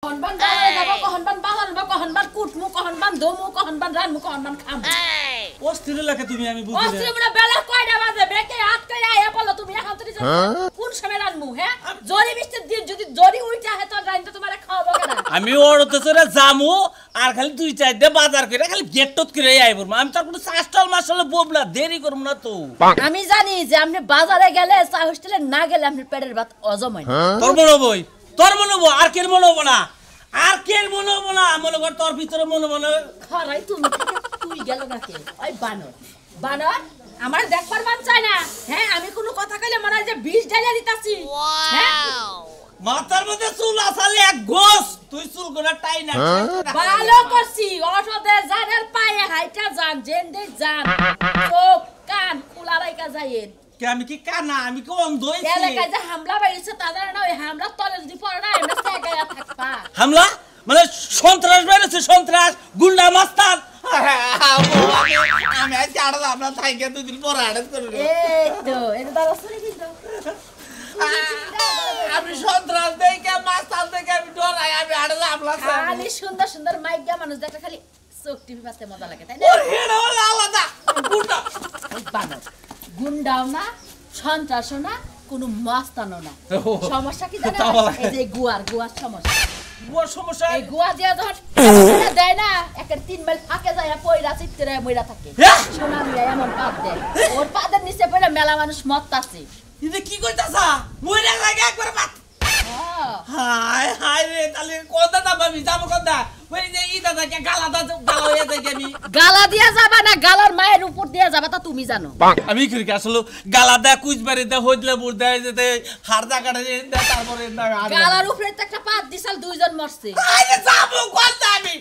কহনবান বাজারে যাব কহনবান বাজার যাব কহনবান কুটমু কহনবান দমু কহনবান রানমু কহনবান খাম অস্থির লাগে তুমি আমি বুঝি অস্থির মানে বেলা কয়টা বাজে বেকে হাত কইরা আয়া বলো তুমি এখন তুই কোন সময় রানমু হ্যাঁ জরি মিষ্টি দিন যদি জরি উইটা হে তো রাইন তো তোমারে খাওয়াবো কেন আমি ওড়তে চরে জামু আর খালি দুই চারটা বাজার করে খালি গেটত করে আইবো আমি তার কোনো চাস্টল মাসলে ববলা দেরি করব না তো আমি জানি যে আপনি বাজারে গেলে চা হোস্টেলে না গেলে আপনার পেটের ভাত হজম হয় না তোর মনে হবো আর কেন মনে হবো না আর কেন মনে হবো না মনে কর তোর ভিতরে মনে মনে খরাই তুমি তুই গেল না কে ওই বানর বানর আমার দেখবার মান চাই না হ্যাঁ আমি কোনো কথা কইলে মনে হয় যে 20 ডালা দিতাছি হ্যাঁ মাথার মধ্যে চুল আসালে এক গোস তুই চুল করে টাই না ভালো করছি অটোতে জানের পায়ে হাইটা যান জেন্ডে যান চোখ কান খোলা রাইকা যাইয়েন কে আমি কি কানা আমি কি অন্ধ হইছি এলাকায় যে হামলা বাড়িছে তাদের না ওই হামলা তলে যদি পড়ে না এমনি জায়গায় থাকবা হামলা মানে সন্ত্রাস বেড়েছে সন্ত্রাস গুন্ডা মাস্তান আমি আজকে আড়া আমরা থাইকে দুদিন পরে আড়াত করে এই তো এটা দাও শুনে কিন্তু আমি সন্ত্রাস দেখে মাস্তান দেখে আমি ডরাই আমি আড়া আমলা খালি সুন্দর সুন্দর মাইগা মানুষ দেখলে খালি চোখ টিভি পাতে মজা লাগে তাই না ওর হেড হলো আলাদা গুন্ডা বানর গুন্ডাও না সন্ত্রাসও না কোনো মাস্তানও না সমস্যা কি জানেন এই যে গুয়ার সমস্যা গুয়ার সমস্যা এই গুয়া দিয়া যখন দেয় না একটা 3 মাইল ফাঁকে যায় পয়রা চিত্রে মইরা থাকে সোনা মিয়া এমন পাত দেয় ওর পাদের নিচে পড়ে মেলা মানুষ মরতাছে এটা কি কইতাছা মইরা লাগে একবার মাত হায় হায় রে তাহলে কোনটা দাম আমি যাবো কোনটা ওই যে ইদা থেকে গালা হয়ে যায় আমি গালা দিয়া যাবা না গালার মায়ের উপর দিয়া যাবা তা তুমি জানো আমি কি আসলে গালা দা কুইজবারে দা হইদলে বুর দেয় যেতে হার জায়গাটা দে তারপরে গালার উপরে তো একটা পাত দিছাল দুইজন মরছে আরে যাবো কোনটা আমি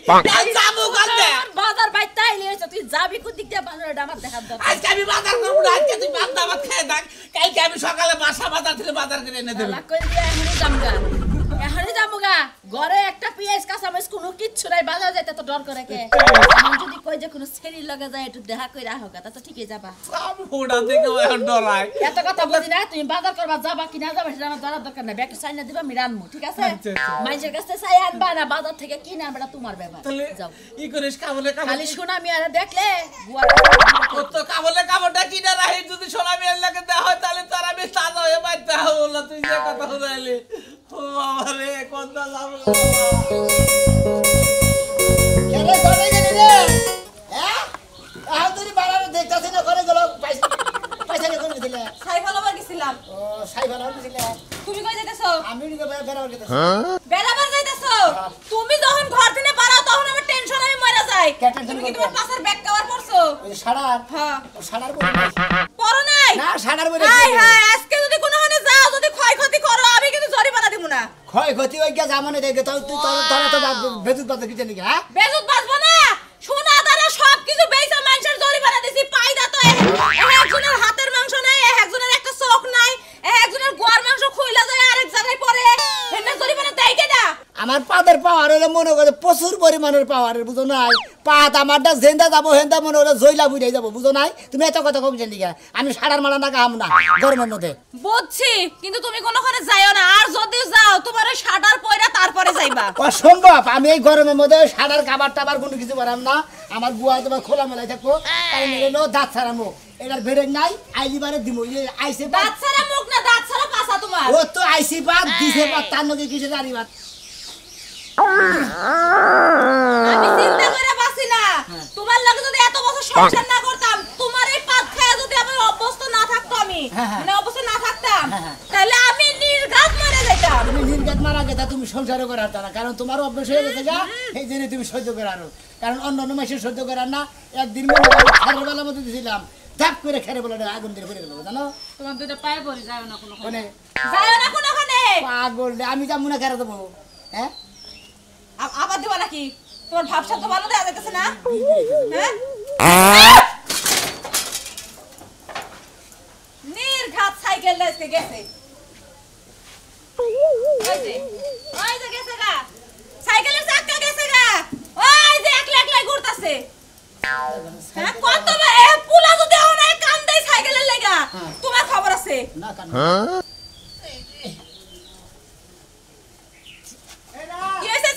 যাবো কোনটা বাজার বাইতে আইলি হইছে তুই যাবি কোন দিক দিয়ে বাজারটা আমার দেখার দরকার আজকে আমি বাজার করব না আজকে তুই ভাত দাওয়াত খেয়ে থাক কালকে আমি সকালে বাজার থেকে বাজার করে এনে দেব লাগ কই দিয়া এখনই যামগা ঘরে একটা পিয়াজ কাঁচামরিচ কোনো কিচ্ছু নাই বাজার যাইতে তো ডর করে কে আমি যদি কই যে কোনো ছেড়ি লাগা যায় একটু দেখা কইরা হোগা তা তো ঠিকই যাবা আমি ওটা দেখে এখন ডরাই এত কথা বুঝি না তুমি বাজার করবা যাবা কি না যাবা সেটা আমার জানার দরকার নাই ব্যাকে সাইনা দিবা আমি রানমু ঠিক আছে মাইজের কাছে চাই আনবা না বাজার থেকে কিনে আনবা তোমার ব্যাপার যাও ই করিস কাবলে খালি শোনা আমি আর দেখলে কত কাবলটা কিনা রাখি যদি সোনা মেয়ের লাগে দেওয়া হয় তাহলে তার আমি তাজা হয়ে বাইতে হলো তুই যে কথা বলাইলি ও বাবা রে কোনটা লাভ কেরে গলে গেলি রে হ্যাঁ আহ তুই বাড়ারে দেখতাছিস না করে গেল পয়সা নিয়ে করে দিলে সাইফাল আবার গেছিলাম ও সাইফাল আর দিলে তুমি কই যাইতেছো আমি নিকে বেরাবার গেতাছি বেলাবার যাইতেছো তুমি যখন ঘর থেকে বাড়াও তখন আমার টেনশন আমি মরে যাই তুমি কি তোমার পাশের ব্যাগ কভার পরছো ওই সাড়ার হ্যাঁ সাড়ার পরো নাই না সাড়ার বলে হাই হাই আজকে যদি কোনো হানে যাও যদি ক্ষয়ক্ষতি করো আমি কিন্তু জরিমানা দিব না ক্ষয়ক্ষতি হই গিয়া জামানে দেখে তুই তোরা তো বেদুত বাদ কি জানি হ্যাঁ বেজুত বাজবো না সোনা দানা সব কিছু বেইসা মানুষের জরিমানা দিছি পাইদা তো একজনের হাতের মাংস নাই একজনের একটা চোখ নাই একজনের গোয়ার মাংস খুইলা যায় আরেক জায়গায় পড়ে এনে জরিমানা দেয় কেডা আমার পাদের পাওয়ার হলে মনে করে প্রচুর পরিমাণের পাওয়ারের বুঝো নাই পাত আমারটা জেন্দা যাবো হেন্দা মনে করে জইলা বুঝাই যাবো বুঝো নাই তুমি এত কথা কম জানি আমি সাড়ার মালা না খাম না গরমের মধ্যে বুঝছি কিন্তু তুমি কোনোখানে যাইও না আর যদি যাও তোমার ওই শাটার পয়রা তারপরে যাইবা অসম্ভব আমি এই গরমের মধ্যে সাড়ার খাবার টাবার কোনো কিছু পারাম না আমার বুয়া তোমার খোলা মেলায় থাকবো তাই মেলে দাঁত ছাড়ামো এটার বেড়ে নাই আইলিবারে দিব আইসে দাঁত ছাড়া মুখ না দাঁত ছাড়া পাছা তোমার ও তো আইসি পাত দিছে পাত তার নগে কিছু জানি পাত আমি চিন্তা করে বাসি না তোমার লাগে যদি এত বছর সংসার না করতাম তোমার এই পাত খায়া যদি আমি অভ্যস্ত না থাকতো আমি মানে অভ্যস্ত না থাকতাম তাহলে আমি নির্ঘাত মরে যাইতাম তুমি নির্ঘাত মারা গেতা তুমি সংসার করার না কারণ তোমার অভ্যাস হয়ে গেছে যা এই জন্য তুমি সহ্য করারো কারণ অন্য মাসে সহ্য করার না একদিন খেরের বেলার মধ্যে দিয়েছিলাম ধাপ করে খেরে বলে আগুন দিয়ে পড়ে গেল জানো তোমার দুটো পায়ে পড়ে যাও না কোনো মানে যাও না কোনোখানে পাগল আমি যাবো না খেরে দেবো হ্যাঁ আবার দিবা নাকি তোমার ভাবসা তো ভালো দেয়া যাইতেছে না হ্যাঁ নির্ঘাত সাইকেল আজকে গেছে ওই যে গেছে গা সাইকেলের চাকা গেছে গা ওই যে একলা একলা ঘুরতাছে হ্যাঁ কত পুলা যদি ওনার কান দেয় সাইকেলের লাগা তোমার খবর আছে না কান কি হইছে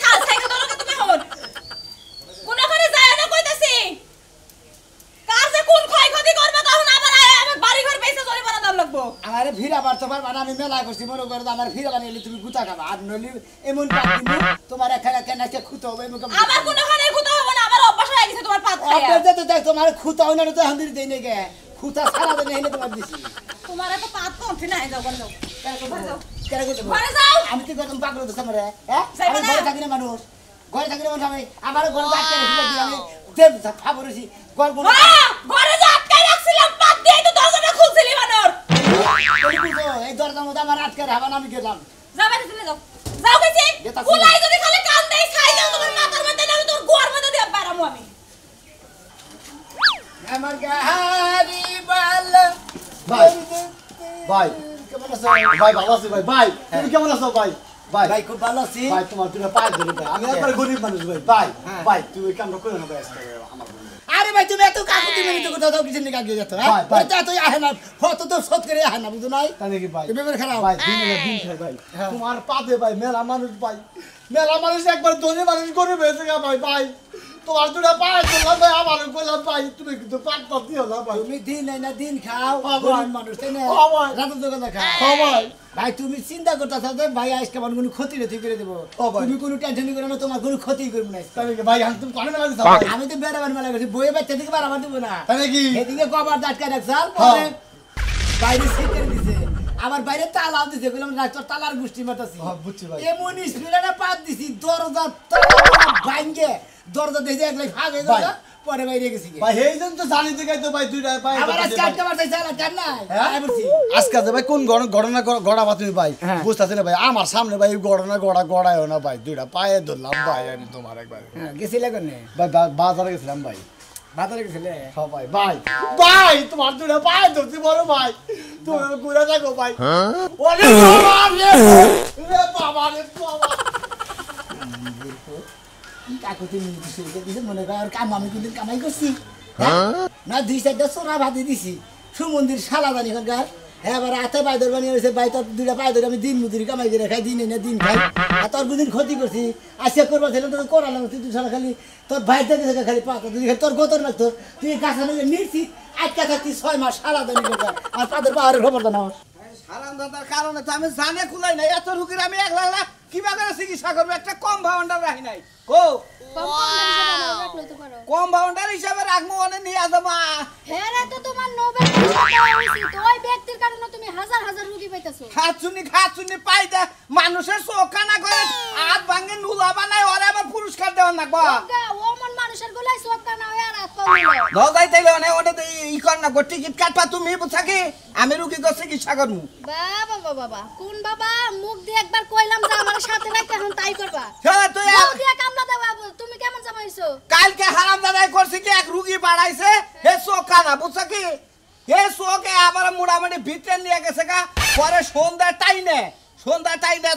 পারবা না আমি মেলা করছি মনে করো আমার ফিরে বানিয়ে তুমি গুতা খাবা আর নলি এমন পাত দিমু তোমার এখানে কেন একটা খুঁতো হবে এমন আমার কোনোখানে খুঁতো হবে না আমার অভ্যাস হয়ে গেছে তোমার পাত খাইয়া আপনার তো দেখ তোমার খুঁতো হয় না তো হান্দির দেই নাকি খুঁতা সারা দিন এনে তোমার দিছি তোমার এত পাত কমছে না যাও ঘরে যাও কেন করতে ঘরে যাও আমি তো কত পাগল তো সামনে হ্যাঁ যাইবা আমি না? ঘরে থাকি না মানুষ ঘরে থাকি না মানুষ আমি আমার ঘরে আটকে রেখে আমি দেব খাবরেছি ঘর বল ঘরে যা আটকাই রাখছিলাম পাত দিয়ে তো দরজাটা খুলছিলি বানর এই দরজার মধ্যে আমার আটকে রাখবা না আমি গেলাম যাবে দিলে যাও যাও গেছি গেতাছি। কুলাই যদি খালি কান দেই খাই দাও তোমার মাথার মধ্যে না তোর গোয়ার মধ্যে দিয়ে বাড়ামু আমি আমার গাহারি বাল ভাই ভাই কেমন আছো ভাই ভালো আছি ভাই ভাই তুমি কেমন আছো ভাই ভাই ভাই খুব ভালো আছি ভাই তোমার তুমি পায়ে ধরে ভাই আমি একবার গরিব মানুষ ভাই ভাই ভাই তুমি কামটা করে না ভাই আজকে আমার আরে ভাই তুমি এত কাকুতি মিনিট কথা দাও কিছু নিয়ে কাকিয়ে যেত হ্যাঁ ভাই, ভাই। ওটা তো আহে না কত তো সৎ করে আহে না বুঝো নাই তাই নাকি ভাই তুমি বের খারাপ ভাই দিন খাই ভাই তোমার পাতে ভাই মেলা মানুষ ভাই মেলা মানুষ একবার ধরে মানুষ গরিব হয়েছে গা ভাই ভাই তোমার দুটা পায়ে ধরলাম ভাই আমার কইলাম ভাই তুমি কিন্তু পাটটা দিও না ভাই তুমি দিন নাই না দিন খাও হ্যাঁ, ভাই। গরিব মানুষ তাই না হ্যাঁ, ভাই। রাতের দোকানে খাও হ্যাঁ, ভাই। ভাই তুমি চিন্তা করতেছ যে ভাই আজকে আমার কোনো ক্ষতি রেতি করে দেবো হ্যাঁ, ভাই। তুমি কোনো টেনশন করো না তোমার কোনো ক্ষতি করবো না তাই নাকি ভাই আমি তুমি কানে মেলা দিছো ভাই আমি তো বেড়াবার মেলা করছি বইয়ে বাচ্চা থেকে বাড়াবার দেবো না তাই নাকি এদিকে কবার দাটকা রাখছাল হ্যাঁ। বাইরে সেট করে দিছে আবার বাইরে তালাও দিছে বললাম ডাক্তার তালার গোষ্ঠী মাতাছি হ্যাঁ, বুঝছি ভাই। এমন স্পিডে পাত দিছি দরজা তালা ভাঙ্গে দরজা দেখে একলাই ভাগ হয়ে গেল ভাই। পরে বাইরে গেছি গে। ভাই এই জন্য তো জানি দেখাই তো ভাই দুইটা পায়ে আবার ধরতে আজকে ভাই। আটকা মারতে চালা কার নাই হ্যাঁ? আয় বলছি আজকে আছে ভাই কোন ঘটনা গড়াবা তুমি ভাই হ্যাঁ। বুঝতেছি না ভাই আমার সামনে ভাই ঘটনা গড়ায়ও না ভাই দুইটা পায়ে ধরলাম ভাই আমি তোমার একবার হ্যাঁ গেছিলে কোনে ভাই বাজারে গেছিলাম ভাই বাজারে গেছিলে হ্যাঁ ভাই ভাই ভাই তোমার দুইটা পায়ে ধরছি বলো ভাই তুমি ঘুরে থাকো ভাই ওরে বাবা রে বাবা রে বাবা কাকুতি মিনিট দিছে মনে কর আর কাম আমি কিন্তু কামাই করছি হ্যাঁ? না দুই চারটা চোরা ভাতি দিছি সুমন্দির শালা জানি এখানকার হ্যাঁ এবার হাতে পায়ে ধরবানি হয়েছে ভাই তোর দুইটা পায়ে ধরে আমি দিন মুদির কামাই করে খাই দিন এনে দিন খাই আর তোর দুদিন ক্ষতি করছি আসিয়া করবার ছিল তোর করালাম তুই শালা খালি তোর ভাই থেকে খালি পাতা তুই খালি তোর গোতর লাগতো তুই কাছে নিয়েছি আটকা থাকতি 6 মাস শালা জানি আর তাদের পাহাড়ের খবর জানাও হারামদাদার কারণে তো আমি জানে খুলাই নাই এত রুগীর আমি একলা একলা কিবা করে চিকিৎসা করবো একটা কম ভাউন্ডার রাখি নাই কো কম ভাউন্ডার হিসাবে রাখবো অনেক নিয়ে যাবো হ্যাঁ রে, তো তোমার নোবেল পুরস্কার দেওয়া উচিত। ওই ব্যক্তির কারণে তুমি হাজার হাজার রোগী পাইতেছো। খাচ্ছুনি পাই দে মানুষের চোখ কানা করে হাত ভাঙে নুলা বানায় ওরে আবার পুরস্কার দেওয়ার নাকবো ওগা, ওমন মানুষের গলায় চোখ কানা হয়ে আর হাত পা উড়ে। দাই তাইলে অনেক অনেক ই কর না গো টিকিট কাটবা তুমি বুঝছা কি আমি রুগী গো চিকিৎসা করবো বাবা, কোন বাবা? মুখ দিয়ে একবার কইলাম যে আমার সাথে রাখতে এখন তাই করবা। চলে তুই মুখ দিয়ে কামলা দেবা, তুমি কেমন জামাইছো? কালকে হারাম দাদাই করছি কি এক রুগী বাড়াইছে হে চোখ কানা বুঝছা কি হে চোখে আবার মোটামুটি ভিতরে নিয়ে গেছে গা পরে সন্ধ্যা টাইনে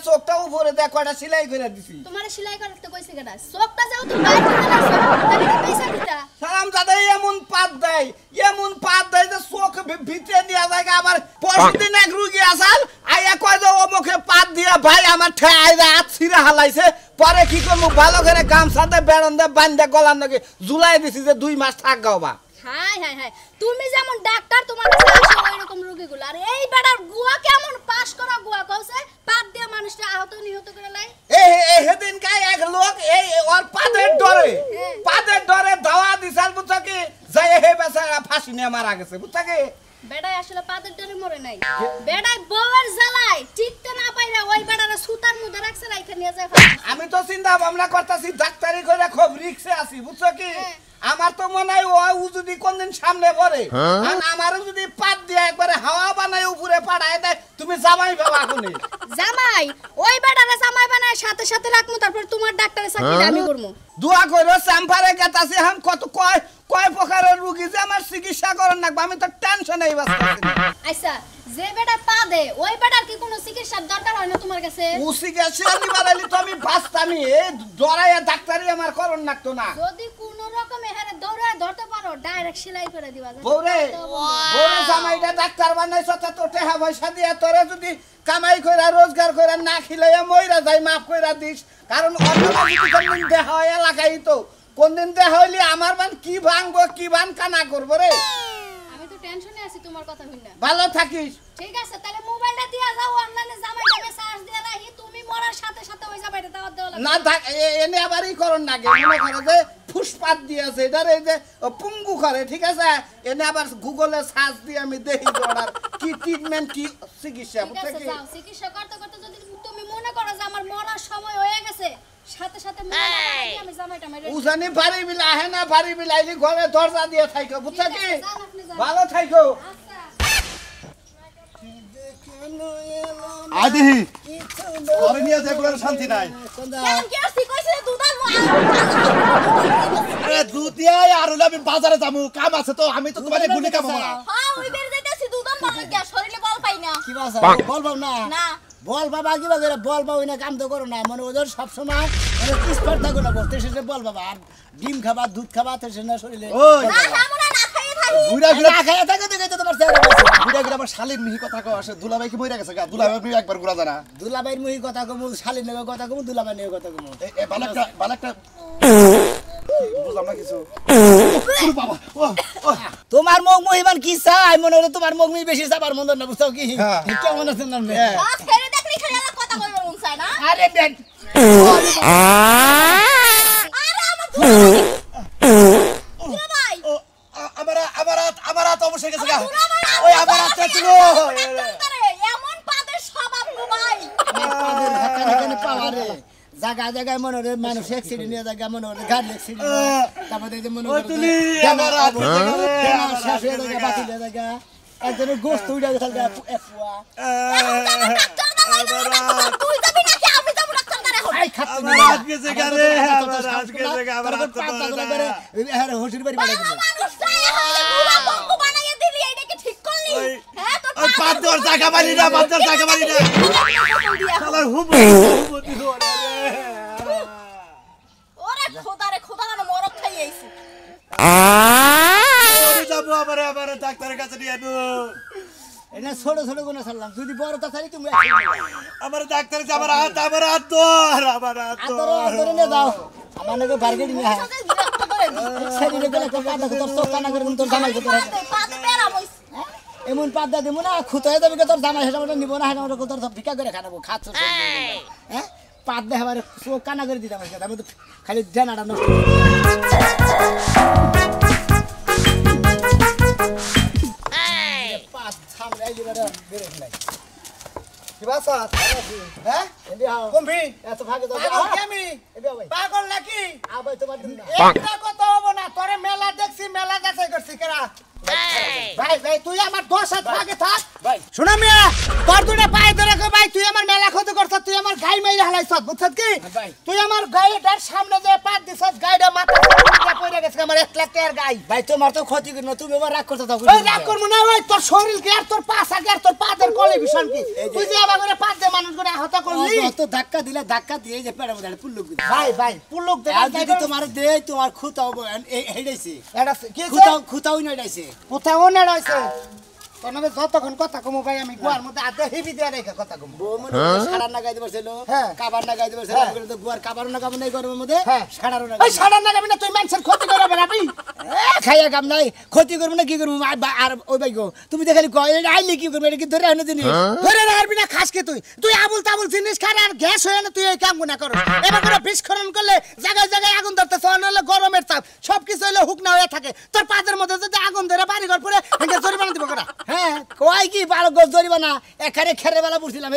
চোখটা উপরে দেখ কয়টা সেলাই করে দিছি তোমারে সেলাই করতে কইছে কেডা? চোখটা যাও তুমি বাইরে করে লাইছো, তাহলে কি পয়সা দিতা? সালাম দাদা এমন পাত দেয় যে চোখ ভিতরে নিয়ে যায় গা। আবার পরশুদিন এক রুগী আসাল আইয়া কয় যে ও মুখে পাত দিয়া ভাই আমার ঠেয়াই হাত ছিঁড়ে হালাইছে পরে কি করবো ভালো করে গামছাতে বেড়ন দে বান্ধে গলার নাকি জুলাই দিছি যে 2 মাস থাক গাও বা হাই তুমি যেমন ডাক্তার তোমার কাছে আসে ওইরকম রোগীগুলো আর এই বেড়ার গুয়া কেমন পাস করা গুয়া কইছে পাত দিয়ে মানুষটা আহত নিহত করে লাই সেদিন কে এক লোক এই ওর পাদের ডরে দাওয়া দিছাল বুঝছো কি যাই হে বেচারা ফাঁসি নিয়ে মারা গেছে বুঝছো কি বেড়াই আসলে পাদের ডরে মরে নাই বেড়াই বউয়ের জ্বালায় টিকতে না পাইরা ওই বেড়ারে সুতার মধ্যে রাখছে রাইখা নিয়ে যায় ফাঁসি। আমি তো চিন্তা ভাবনা করতেছি ডাক্তারি করে খুব রিক্সে আছি বুঝছো কি আমার তো মনে হয় ও যদি কোনদিন সামনে পড়ে আর আমারও যদি পাত দিয়ে একবারে হাওয়া বানায় উপরে পাঠায় দেয় তুমি জামাই বাবা কোনে জামাই ওই বেড়ারে জামাই বানায় সাথে সাথে রাখমু তারপর তোমার ডাক্তারের চাকরিটা আমি করমু। দোয়া কইরো চাম্পারে গেতাছি হাম কত কয় প্রকারের রোগী যে আমার চিকিৎসা করেন না আমি তো টেনশনেই বাঁচতেছি না আচ্ছা যে বেড়া পা দে ওই বেড়ার কি কোনো চিকিৎসার দরকার হয় না তোমার কাছে? উসি গেছে আমি বাড়াইলি তো আমি বাঁচতামি এই ডরাইয়া ডাক্তারি আমার করন লাগতো না যদি কোনো রকমে হেরে দৌড়ায় ধরতে পারো ডাইরেক্ট সেলাই করে দিবা। বৌরে জামাইটা ডাক্তার বানাইছ তা তো টেহা পয়সা দিয়া তোরে যদি কামাই কইরা রোজগার কইরা না খিলাইয়া মইরা যাই মাফ কইরা দিস কারণ অন্য কোনদিন দেহ হয় এলাকায় তো কোনদিন দেহ হইলে আমার বান কি ভাঙবো কি বান কানা করবো রে আমি তো টেনশনে আছি তোমার কথা হইনা ভালো থাকিস ঠিক আছে তাহলে মোবাইলটা দিয়া যাও অনলাইনে জামাইটাকে চার্জ দিয়া রাখি তুমি মরার সাথে সাথে ওই জামাইটা দাওয়াত দেওয়া লাগবে না এনে আবার ই করন না মনে করে যে ফুসপাত দিয়েছে এটার এই যে পুঙ্গু করে ঠিক আছে এনে আবার গুগলে সার্চ দিয়ে আমি দেখি ওনার কি ট্রিটমেন্ট কি চিকিৎসা ঠিক আছে যাও চিকিৎসা করতে করতে যদি তুমি মনে করো যে আমার মরার সময় হয়ে গেছে সাথে সাথে মোবাইলটা আমি জামাইটা মেরে উজানি বাড়ি বিলা আহে না বাড়ি বিলাইলি ঘরে দরজা দিয়ে থাইকো বুঝছো কি যান আপনি যান ভালো থাইকো আচ্ছা আদি ঘরে নিয়ে যেগুলোর শান্তি নাই কেন কি আসি কইছে দুধার আরে দুধ দিয়ে আর হলো আমি বাজারে যাবো কাম আছে তো আমি তো তোমার গুলি কাম না হ্যাঁ ওই বের যাইতাছি দুধার মানে কি শরীরে বল পাই না কি বাসা বল বাবু না না বল বাবা কি বাজে বল বাবু না কাম তো করো না মানে ওদের সব সময় মানে স্পর্ধা করো না বলতে শেষে বল বাবা আর ডিম খাবা দুধ খাবা তো সেটা শরীরে ওই না আমরা না খাইয়ে থাকি বুড়া বুড়া না খাইয়া থাকে দেখে তো তোমার চেহারা বলছে বুড়া বুড়া আমার শালীর মিহি কথা কও আসে দুলাভাই কি মইরা গেছে গা দুলাভাই আমি একবার ঘুরা জানা দুলাভাইয়ের মুহি কথা কমু শালীর নেবে কথা কমু দুলাভাই নেবে কথা কমু এ বালাকটা বুঝলাম না কিছু বাবা ও তোমার মুখ মহিমান কি চাই মনে হলো তোমার মুখ মিহি বেশি চাবার মন না বুঝছো কি হ্যাঁ। কেমন আছেন আপনি আ ছেড়ে দেখলি খালি আমার কথা কইবে মন চায় না আরে বেন আরে আমার দুলা ভাই ও আমার হাত অবশ্যই গেছে গা দুলা ভাই ওই আমার হাতটা ছিল এমন পাদের স্বভাব গো ভাই পাদের হাতে এখানে পাওয়ারে জায়গা জায়গায় মনে হয় মানুষ অ্যাক্সিডেন্ট নিয়ে জায়গা মনে হয় গাড়ি অ্যাক্সিডেন্ট তারপরে এই যে মনে হয় তুলি আমার হাত শেষ হয়ে জায়গা বাতিল হয়ে জায়গা একজনের গোস্ত উড়ে গেছে এফুয়া তুই যাবি নাকি আমি যাব ডাক্তার দাঁড়া এখন আই খাচ্ছি আমার হাত গেছে গা রে, আমার হাত গেছে গা, আমার হাত তো পাওয়া যায় না। হোসির বাড়ি বাড়ি দিল মানুষ চাই পুরো বঙ্গ বানাইয়ে দিলি এইটা কি ঠিক করলি হ্যাঁ তোর ওই পাত দেওয়ার জায়গা পারি না পাত দেওয়ার জায়গা পারি না শালার হুবু দিল ওরে খোদা না মরক খাই আইছি ওরে যাবো আমার ডাক্তারের কাছে নিয়ে আনো এটা ছোট ছোট কোন ছাড়লাম যদি বড় তা ছাড়ি তুমি আমার ডাক্তারের কাছে আমার হাত ধর আমার হাত আদরে ধর আদরে নিয়ে যাও আমার নাকি বার্গেটিং নিয়ে সাথে বিরক্ত করে দিস শরীরে গেলে তো পাতা তোর চোখ কানা করে তোর জামাই তোর পাতে পেরা বইস এমন পাতা দিব না খুঁতায় যাবি তোর জামাই সেটা মতো নিব না সেটা মতো তোর ভিক্ষা করে খানাবো খাচ্ছ হ্যাঁ পাত দেখ আবার চোখ কানা করে দিতাম আমি তো খালি জানাটা নষ্ট পাত সামনে এই যেটা বেড়ে ফেলাই কি বাসা হ্যাঁ এমবি হাও কমবি এত ভাগে তো পাগল কি আমি এমবি ভাই পাগল নাকি আবার তোমার দিন না একটা কথা হবো না তোরে মেলা দেখছি মেলা যাচাই করছি কেরা ভাই ভাই তুই আমার 10 হাত আগে থাক ভাই শোনা মিয়া তোর দুটা পায়ে ধরে কই ভাই তুই আমার মেলা ক্ষতি করছ তুই আমার গাই মাইরা হালাইছ বুঝছস কি ভাই। তুই আমার গাইটার সামনে যে পাত দিছস গাইটা মাথা দিয়ে পড়ে গেছে আমার 1 লাখ টাকার গাই ভাই তোমার তো ক্ষতি করি না তুমি এবার রাগ করতে থাকো ওই রাগ করব না ওই তোর শরীর কি আর তোর পাছা কি আর তোর পাদের কলে ভীষণ কি তুই যে আবার করে পাত দে মানুষ করে আহত করলি তো ধাক্কা দিলে ধাক্কা দিয়ে যে পেড়ে মধ্যে পুল্লুক দিল ভাই ভাই পুলক দে আর যদি তোমার দে তোমার খুঁতাও হেডাইছে এটা কি খুঁতাও নড়াইছে কোথাও না রইছে তোর নামে যতক্ষণ কথা কমু ভাই আমি গুয়ার মধ্যে আদে হেভি দিয়ে রেখে কথা কমু বউ মনে সাড়া না গাইতে পারছিল হ্যাঁ। কাবার না গাইতে পারছিল আমি তো গুয়ার কাবার না কাম নাই গরমের মধ্যে হ্যাঁ। সাড়ারও না ওই সাড়া না যাবি না তুই মানুষের ক্ষতি করে বেড়াবি খাইয়া কাম নাই ক্ষতি করবো না কি করবো আর ওই ভাই গো তুমি দেখালি আইলে কি করবো এটা কি ধরে আনো জিনিস ধরে রাখবি না খাস কে তুই তুই আবুল তাবুল জিনিস খার আর গ্যাস হয়ে না তুই এই কাম গুনা করো এবার করে বিস্ফোরণ করলে জায়গায় জায়গায় আগুন ধরতেছে অনলে গরমের তাপ সবকিছু হইলে হুকনা হয়ে থাকে তোর পাদের মধ্যে যদি আগুন ধরে বাড়ি ঘর পরে হেঁটে জরিমানা দিব করা হ্যাঁ কয় কি 12 গজ ধরিবা না এখানে খেরে বেলা বুঝছিলাম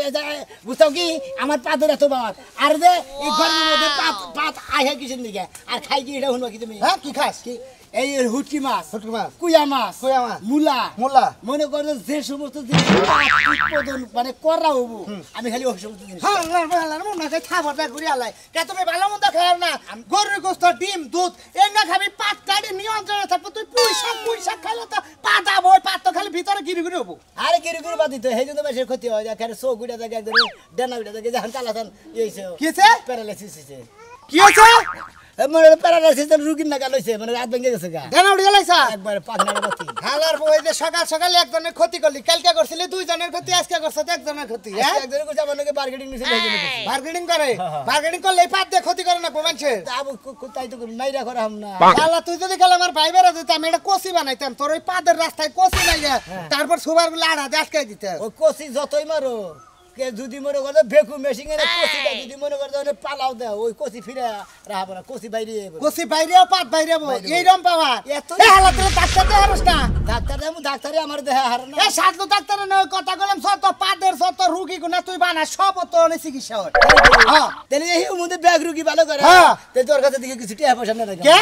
বুঝতাম কি আমার পাদের এত বাবার আর যে এই গরমের মধ্যে পাত আইহা কিসের দিকে আর খাই কি এটা শুনবা কি তুমি হ্যাঁ কি খাস কি এই হুটকি মাছ ছোট মাছ কুয়া মাছ কুয়া মাছ, মূলা মূলা। মনে করো যে সমস্ত জিনিস উৎপাদন মানে করা হবো আমি খালি ওই সমস্ত জিনিস হ্যাঁ না মনে হয় খাবারটা ঘুরে আলাই কে তুমি ভালো মন্দ খাও না গরুর গোস্ত ডিম দুধ এই না খাবি পাত কাটি নিয়ন্ত্রণে থাকবো তুই পুঁই শাক খাইলে তো পাত আবো ওই পাত তো খালি ভিতরে গিরি গিরি হবো আরে কিরি করে বাদ দিতে সেই জন্য বেশি ক্ষতি হয় এখানে চোখ উঠে থাকে একদম ডেনা উঠে থাকে যখন চালাতান ইয়েছে কি হয়েছে? প্যারালাইসিস হয়েছে কি হয়েছে মানে প্যারালাইসিস রুগীর না গালইছে মানে রাত ভেঙে গেছে গা কেন উড়ে গেলাইছা একবারে পাগনার বাতি হালার বই যে সকাল সকাল একজনের ক্ষতি করলি কালকে করছিলি দুইজনের ক্ষতি আজকে করছ একজনের ক্ষতি হ্যাঁ একজনে কইছে আমার নাকি মার্কেটিং নিছে মার্কেটিং করে মার্কেটিং করলে এই পাত দিয়ে ক্ষতি করে না মানুষের আবু তাই তো মাইরা করা হাম না আল্লাহ তুই যদি গেলে আমার ভাই বেড়া দিতাম এটা কষি বানাইতাম তোর ওই পাদের রাস্তায় কষি নাই তারপর সুবার গুলো আড়া আটকাই দিতে ও কষি যতই মারো কে যদি মনে করে বেকু মেশিং এর কষি দাও যদি মনে করে ওনে পালাও দাও ওই কষি ফিরে রাখবো না কষি বাইরে কষি বাইরেও পাত বাইরেও এইরকম পাওয়া এত হালা তোর ডাক্তার দেয় হারস না ডাক্তার দেবো ডাক্তারে আমার দেহা হার না এই সাধু ডাক্তারের নয় কথা বললাম শত পাদের শত রুগী গুনা তুই বানা সব তো অনেক চিকিৎসা হয় হ্যাঁ তাহলে এই মধ্যে ব্যাগ রুগী ভালো করে হ্যাঁ। তাহলে তোর কাছে দিকে কিছু টিয়া পয়সা না রাখা কে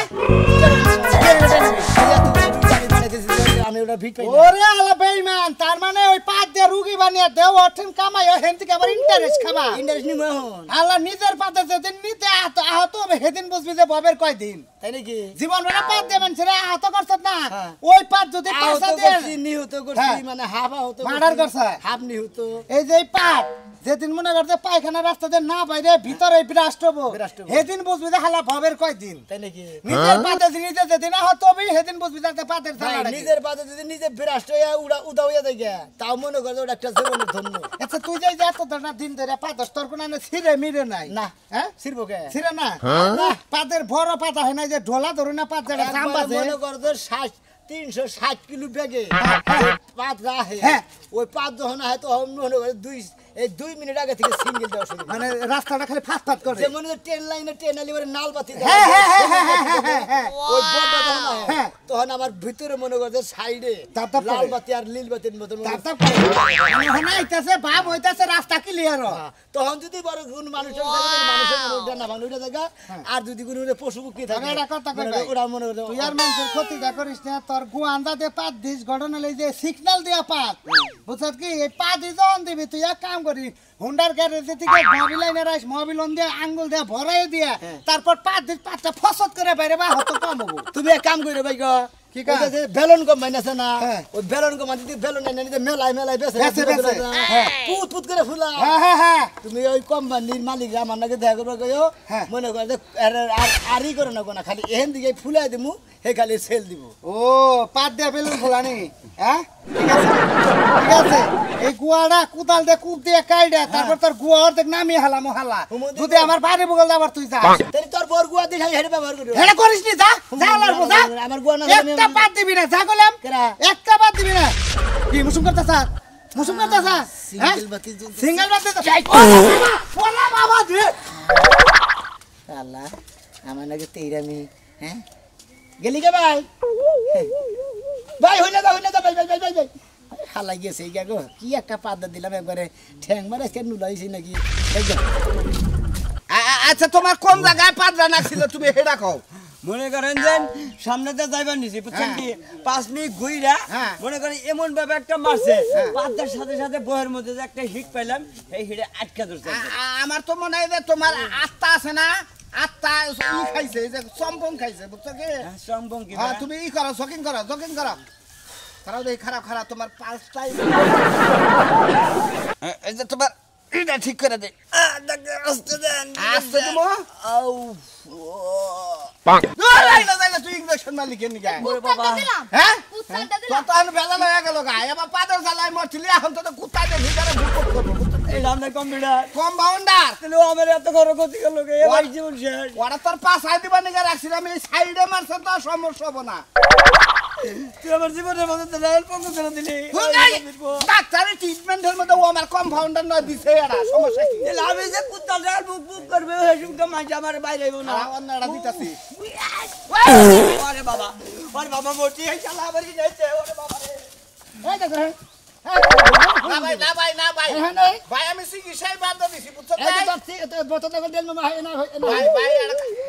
আমি ওটা ভিট পাই ওরে আলা বেঈমান তার মানে ওই পাদ দিয়ে রুগী বানিয়ে দেও অঠেন কামাই হেন থেকে আবার ইন্টারেস্ট খাবা ইন্টারেস্ট নিমো এখন আল্লাহ নিজের পাতে যেদিন নিতে আহত হবে সেদিন বুঝবি যে ববের কয়দিন তাই নাকি জীবন বেলা পাত দেবেন ছেড়ে আহত করছত না হ্যাঁ। ওই পাত যদি আহত পয়সা দিয়ে করছি নিহত করছি হ্যাঁ। মানে হাফ আহত মার্ডার করছে। হাফ নিহত এই যে এই পাত যেদিন মনে করতে পায়খানা রাস্তাতে না বাইরে ভিতরে বিরাষ্ট হবো বিরাষ্ট হবো। সেদিন বুঝবি যে হালা ভবের কয়দিন তাই নাকি নিজের পাতে নিজে যেদিন আহত হবে সেদিন বুঝবি যে পাতের ভাই, থালা নিজের পাতে যদি নিজে বিরাষ্ট হইয়া উদা হইয়া থাকে তাও মনে করে ওটা একটা জীবনের ধন্য আচ্ছা তুই যে এত ধরনা দিন ধরে পাতস তোর কোনো ছিঁড়ে মিরে নাই না হ্যাঁ ছিড়বো কে ছিঁড়ে না না, পাতের বড় পাতা হয় না যে ঢোলা ধরুন না পাত যেটা জাম বাজে মনে কর তো 360 কিলো ব্যাগে পাত রাহে হ্যাঁ। ওই পাত যখন আহে তখন মনে করে 2 মিনিট আগে থেকে সিঙ্গেল দেওয়া শুরু মানে রাস্তাটা খালি ফাট ফাট করে যেমন ট্রেন লাইনে ট্রেন আলি নাল বাতি হ্যাঁ, হ্যাঁ, হ্যাঁ, হ্যাঁ, হ্যাঁ, হ্যাঁ, হ্যাঁ। ওই বড়টা যখন আহে, হ্যাঁ। তখন আমার ভিতরে মনে করছে সাইডে তাপ তাপ লাল করে। বাতি আর নীল বাতির মতন তাপ তাপ করে। এখন আইতাছে ভাব হইতাছে রাস্তা ক্লিয়ার তখন যদি বড় কোন মানুষের মানুষের মনে না ভাঙলে জায়গা আর যদি কোনো পশু পক্ষী থাকে এটা কথা কই ভাই। ওরা মনে করে তুই আর মানুষের ক্ষতিটা করিস না তোর গুয়ান্দা দিয়ে পাত দিস ঘটনা লই যে সিগন্যাল দিয়া পাত বুঝছত কি এই পাত দিয়ে যখন দিবি তুই এক কাম করি হুন্ডার গ্যারেজ থেকে মোবিল লাইনে রাইস মোবিল অন দিয়ে আঙ্গুল দিয়ে ভরাই দিয়ে তারপর পাত দিস পাতটা ফসত করে বাইরে বা হতো কম হবো তুমি এক কাম করে ভাই গো কি কাম? ওই যে বেলুন কোম্পানি আছে না হ্যাঁ। ওই বেলুন কোম্পানি যদি বেলুন এনে নিতে মেলাই বেছে বেচে। হ্যাঁ। পুত পুত করে ফুলা হ্যাঁ হ্যাঁ হ্যাঁ তুমি ওই কোম্পানির মালিক আমার নাকি দেখা করবে কইও হ্যাঁ। মনে করে যে আরই করে না কোনা খালি এহেন দিকে ফুলাই দিমু হে খালি সেল দিব ও পাত দিয়ে বেলুন ফোলানি হ্যাঁ ঠিক আছে ঠিক আছে এই গুয়াটা কুদাল দিয়ে কূপ দিয়ে কাইডা তারপর তোর গুয়া অর্ধেক নামিয়ে হালামো হালা হুমুদি যদি আমার বাড়ি বগল যাবার তুই যা তাই তোর বর গুয়া দিয়ে হেডে ব্যবহার করিও হেডে করিস নি যা যা লারবো যা আমার গুয়া না একটা পাত দিবি না যা কইলাম কেরা? একটা পাত দিবি না কি মুসুম করতে স্যার মুসুম করতে স্যার সিঙ্গেল বাতি জ্বলতেছে। সিঙ্গেল বাত দিতে বলা বাবা রে আল্লাহ আমার নাকি তেইরামি হ্যাঁ গেলি কে ভাই ভাই হইলে যা ভাই হালাই গেছে গা গো কি একটা পাতা দিলাম একবারে ঠ্যাং মারে কেন নুলাইছি নাকি আচ্ছা তোমার কোন জায়গায় পাদরা নাছিল তুমি হেডা কও মনে করেন যে সামনেতে যাইবার নিছি বুঝছেন কি 5 মিনিট ঘুইরা হ্যাঁ। মনে করেন এমন ভাবে একটা মারছে পাতার সাথে সাথে বহের মধ্যে যে একটা হিট পাইলাম এই হিটে আটকা ধরছে আমার তো মনে হয় যে তোমার আত্মা আছে না আত্মা ই খাইছে যে সম্পন খাইছে বুঝছো কি সম্ভব কি হ্যাঁ তুমি ই করো জকিং করো খারাপ দেখি খারাপ তোমার পাঁচটাই এই যে তোমার এটা ঠিক করে দে আসতে দেবো তুই ইঞ্জেকশন মালিক এনে গায়ে কুত্তাটা দিলাম হ্যাঁ কুত্তাটা দিলাম কত আন ভেজাল হয়ে গেল গায়ে এবার পাদের জ্বালায় মরছিলি এখন তো কুত্তাদের ভিতরে ঢুকত করবো এই সামনে কম্পিউটার কম্পাউন্ডার তাহলে ও আমার এত বড় ক্ষতি করলো কে এবার জীবন শেষ ওরা তোর পাশায় দিবা নিগে রাখছিলাম এই সাইডে মারছে তো সমস্যা হবো না তুই আমার জীবনের মধ্যে তো লাল পঙ্গ করে দিলি ডাক্তারের ট্রিটমেন্টের মধ্যে ও আমার কম্পাউন্ডার নয় দিছে এরা সমস্যা কি তাহলে আমি যে কুত্তা ডাল বুক বুক করবে ওই সুমটা মাঝে আমার বাইরে আইবো না অন্য এরা দিতাছি আরে বাবা মরছি এই শালা আবার কি যাইছে ওরে বাবা রে এই দেখো না ভাই ভাই আমি চিকিৎসায় বাদ দিছি বুঝছো এই ভাই তো তোর বোতল দেখো দেল মামা হয় না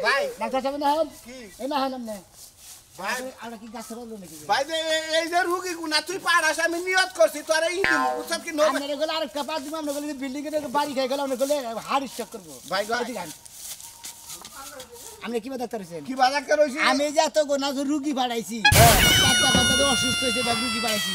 ভাই ডাক্তার সাহেব না হন কি এই না হন না ভাই আর কি গাছ বলবো নাকি ভাই এই যে রুগী গুনা তুই পারাস আমি নিয়ত করছি তোরে ই দিব বুঝছ কি নবে আমরা গেলে আর কাপা দিব আমরা গেলে বিল্ডিং এর বাড়ি খাই গেলে আমরা গেলে হার্ট স্ট্রোক করব ভাই গো আপনি কি ডাক্তার হইছেন কি বাজার করে হইছে আমি যে এত গোনা রুগী বাড়াইছি অসুস্থ হয়েছে বা রুগী বাড়াইছি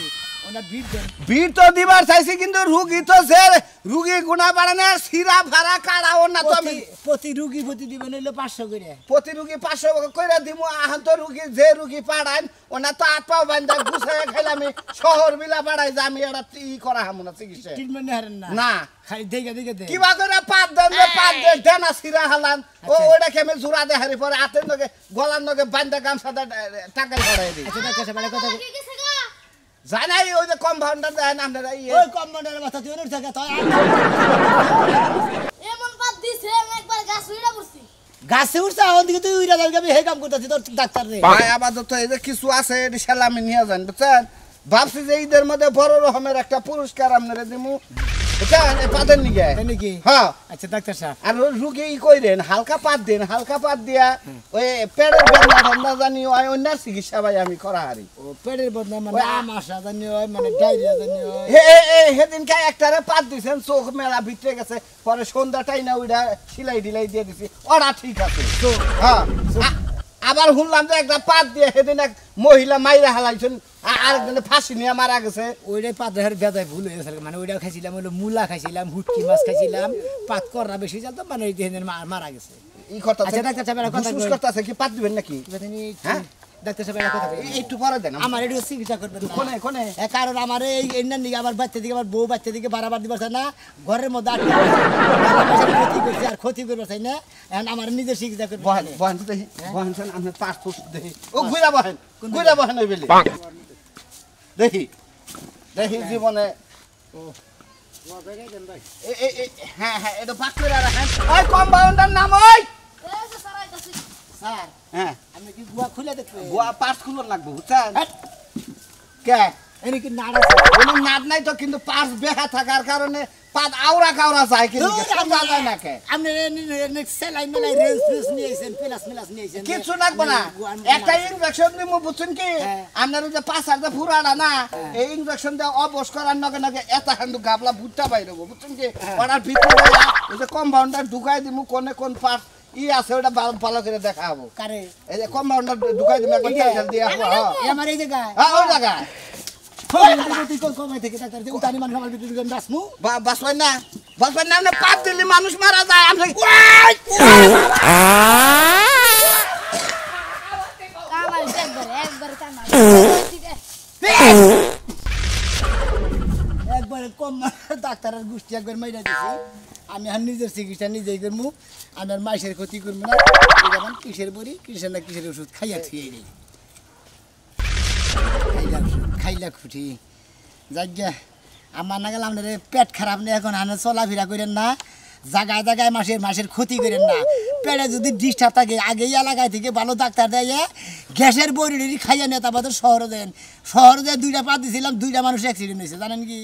ওনার ভিড় দেন ভিড় তো দিবার চাইছি কিন্তু রুগী তো যে রুগী গুণা বাড়ে না সিরা ভাড়া কাড়াও না তো আমি প্রতি রুগী প্রতি দিবেন হইলো 500 করে প্রতি রুগী 500 কইরা দিমু আহান তো রুগী যে রুগী পাড়াইন ওনা তো আট পাও বান্ধা গুছায় খাইলে আমি শহর বিলা পাড়াই যে আমি এটা ই করা হামু না চিকিৎসা ট্রিটমেন্ট হারেন না না খালি দেখে দেখে দেন কিবা করে পাত দেন দেনা সিরা হালান ও ওটা কেমন জোড়া দে হারি পরে হাতের নগে গলার নগে বান্ধা গামছাটা টাকাই ভরাই দিই আচ্ছা ডাক্তার সাহেব কথা কি গেছে গা জানাই ওই যে কম্পাউন্ডার দেন আপনারা ওই কম্পাউন্ডারের মাথা তুই ওর থেকে তো এমন পাত দিছে আমি একবার গাছ উইড়া পড়ছি গাছে উঠছে ওন দিকে তুই উইরা যাবি আমি হে কাম করতেছি তোর ডাক্তার রে ভাই আপাতত এই যে কিছু আছে এটি সালামি নিয়ে যান বুঝছেন ভাবছি যে ঈদের মধ্যে বড় রকমের একটা পুরস্কার আপনারা দিমু বুঝছেন এই পাদের নিগে তাই নাকি হ্যাঁ আচ্ছা ডাক্তার সাহেব আর রুগী ই কইরেন হালকা পাত দেন হালকা পাত দিয়া ওই পেটের বেদনা ঠান্ডা জানি ওই অন্য চিকিৎসা ভাই আমি করা হারি ও পেটের বদনা মানে আমাশা জানি হয় মানে ডায়রিয়া জানি হয় সেদিনকে একটারে পাত দিছেন চোখ মেলা ভিতরে গেছে পরে সন্ধ্যাটাই না ওইটা সিলাই ডিলাই দিয়ে দিছি ওরা ঠিক আছে তো হ্যাঁ আবার শুনলাম যে একটা পাত দিয়ে সেদিন এক মহিলা মাইরা হালাইছেন আরেকজনে ফাঁসি নিয়ে মারা গেছে ওইটাই পাতের বেদায় ভুল হয়ে গেছে মানে ওইটা খাইছিলাম হলো মূলা খাইছিলাম হুটকি মাছ খাইছিলাম পাত করা বেশি চলতো মানে ওই দিয়ে মারা গেছে ই কথা আচ্ছা ডাক্তার সাহেব একটা কথা কথা আছে কি পাত দিবেন নাকি হ্যাঁ? ডাক্তার সাহেব একটা কথা কই। একটু পরে দেন আমার একটু চিকিৎসা করবেন না। কোনে কোনে কারণ আমার এই এন্ডার দিকে আমার বাচ্চা দিকে আমার বউ বাচ্চা দিকে বাড়াবার দিবার চাই না ঘরের মধ্যে আটকে ক্ষতি করছে আর ক্ষতি করবার চাই না এখন আমার নিজের চিকিৎসা করবে বহেন বহেন দেখি বহেন সেন আমি পাসপোর্ট দেখি ও ঘুরা বহেন ওই বেলে দেখি দেখি জীবনে হ্যাঁ হ্যাঁ এটা পাক করে রাখেন ওই কম্পাউন্ডার নাম ওই এই যে স্যার আইতাছি স্যার হ্যাঁ আমি কি গুয়া খুলে দেখবে গোয়া পাস খুলন লাগবে বুঝছেন হ্যাঁ। কে এনে কি নাড়া কোনো নাদ নাই তো কিন্তু পাস বেহা থাকার কারণে পাত আওরা কাওরা যায় কিন্তু সোজা যায় না কে আপনি সেলাই মেলাই রেস ফ্রেস নিয়েছেন প্লাস মিলাস নিয়েছেন কিছু লাগবে না একটা ইনজেকশন দিমু বুঝছেন কি আপনার ওই যে পাঁচার যে ফুরাটা না এই ইনজেকশন দিয়ে অবশ করার নগে নগে এটা কিন্তু গাবলা ভুট্টা বাইরে বুঝছেন কি ওটার ভিতরে ওই যে কম্পাউন্ডার ঢুকাই দিমু কোনে কোন পার্ট ই আছে ওটা ভালো করে দেখাবো কারে এই যে কম্পাউন্ডার ঢুকাই দিমু একবার তেল দিয়ে হ্যাঁ আমার এই জায়গায় ওই জায়গায় তুই কোন কমাই থেকে ডাক্তার তুই উতানি মানুষ আমার ভিতরে বাসমু বাসবেন না আপনি পাত দিলে মানুষ মারা যায় আপনি কামাল একবার কামাল একবার কম ডাক্তারের গোষ্ঠী একবার মাইরা দিছি আমি আর নিজের চিকিৎসা নিজেই করবো আমি আর মাইসের ক্ষতি করবো না যেমন কিসের বড়ি কিসের না কিসের ওষুধ খাইয়া থুয়ে নেই খাইলা খুঁটি যাই গিয়া আমার না গেলে আপনার পেট খারাপ নেই এখন আনে চলাফেরা করেন না জায়গায় জায়গায় মাসের ক্ষতি করেন না পেটে যদি ডিস্টার্ব থাকে আগেই এলাকায় থেকে ভালো ডাক্তার দেয় গ্যাসের বড়ি খাইয়া নেতা শহরে দেন শহরে 2টা পা দিয়েছিলাম 2টা মানুষ অ্যাক্সিডেন্ট হয়েছে জানেন কি